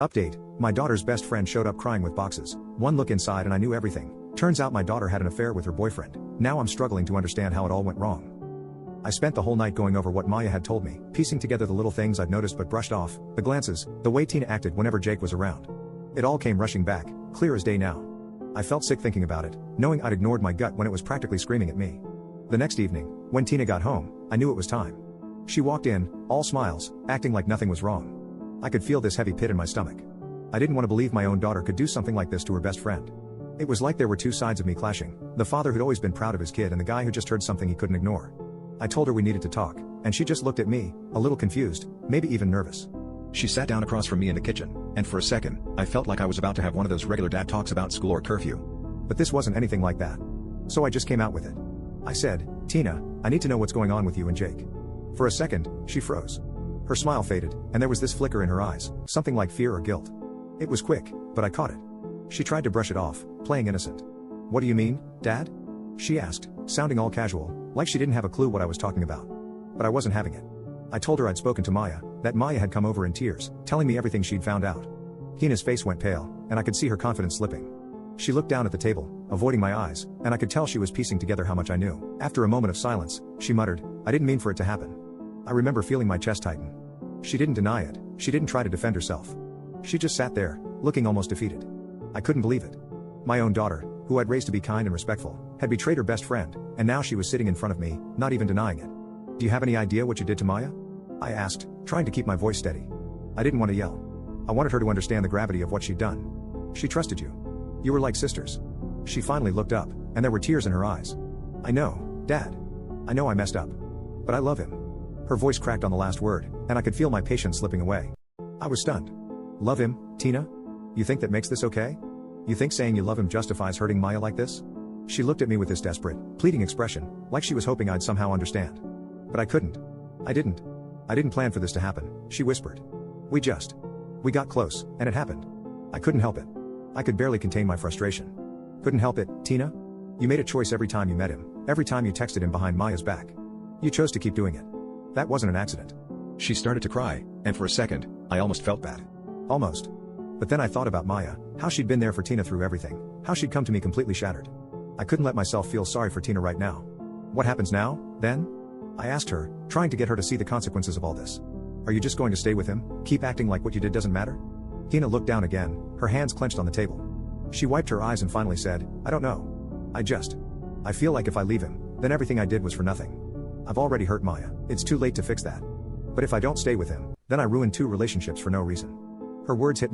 Update, my daughter's best friend showed up crying with boxes. One look inside and I knew everything. Turns out my daughter had an affair with her boyfriend. Now I'm struggling to understand how it all went wrong. I spent the whole night going over what Maya had told me, piecing together the little things I'd noticed but brushed off, the glances, the way Tina acted whenever Jake was around. It all came rushing back, clear as day now. I felt sick thinking about it, knowing I'd ignored my gut when it was practically screaming at me. The next evening, when Tina got home, I knew it was time. She walked in, all smiles, acting like nothing was wrong. I could feel this heavy pit in my stomach. I didn't want to believe my own daughter could do something like this to her best friend. It was like there were two sides of me clashing, the father who'd always been proud of his kid and the guy who just heard something he couldn't ignore. I told her we needed to talk, and she just looked at me, a little confused, maybe even nervous. She sat down across from me in the kitchen, and for a second, I felt like I was about to have one of those regular dad talks about school or curfew. But this wasn't anything like that. So I just came out with it. I said, "Tina, I need to know what's going on with you and Jake." For a second, she froze. Her smile faded, and there was this flicker in her eyes, something like fear or guilt. It was quick, but I caught it. She tried to brush it off, playing innocent. "What do you mean, Dad?" she asked, sounding all casual, like she didn't have a clue what I was talking about. But I wasn't having it. I told her I'd spoken to Maya, that Maya had come over in tears, telling me everything she'd found out. Tina's face went pale, and I could see her confidence slipping. She looked down at the table, avoiding my eyes, and I could tell she was piecing together how much I knew. After a moment of silence, she muttered, "I didn't mean for it to happen." I remember feeling my chest tighten. She didn't deny it, she didn't try to defend herself. She just sat there, looking almost defeated. I couldn't believe it. My own daughter, who I'd raised to be kind and respectful, had betrayed her best friend, and now she was sitting in front of me, not even denying it. "Do you have any idea what you did to Maya?" I asked, trying to keep my voice steady. I didn't want to yell. I wanted her to understand the gravity of what she'd done. "She trusted you. You were like sisters." She finally looked up, and there were tears in her eyes. "I know, Dad. I know I messed up. But I love him." Her voice cracked on the last word, and I could feel my patience slipping away. I was stunned. "Love him, Tina? You think that makes this okay? You think saying you love him justifies hurting Maya like this?" She looked at me with this desperate, pleading expression, like she was hoping I'd somehow understand. But I couldn't. I didn't plan for this to happen, she whispered. We got close, and it happened. I couldn't help it. I could barely contain my frustration. "Couldn't help it, Tina? You made a choice every time you met him, every time you texted him behind Maya's back. You chose to keep doing it. That wasn't an accident." She started to cry, and for a second, I almost felt bad. Almost. But then I thought about Maya, how she'd been there for Tina through everything, how she'd come to me completely shattered. I couldn't let myself feel sorry for Tina right now. "What happens now, then?" I asked her, trying to get her to see the consequences of all this. "Are you just going to stay with him, keep acting like what you did doesn't matter?" Tina looked down again, her hands clenched on the table. She wiped her eyes and finally said, "I don't know. I feel like if I leave him, then everything I did was for nothing. I've already hurt Maya, it's too late to fix that. But if I don't stay with him, then I ruin two relationships for no reason." Her words hit me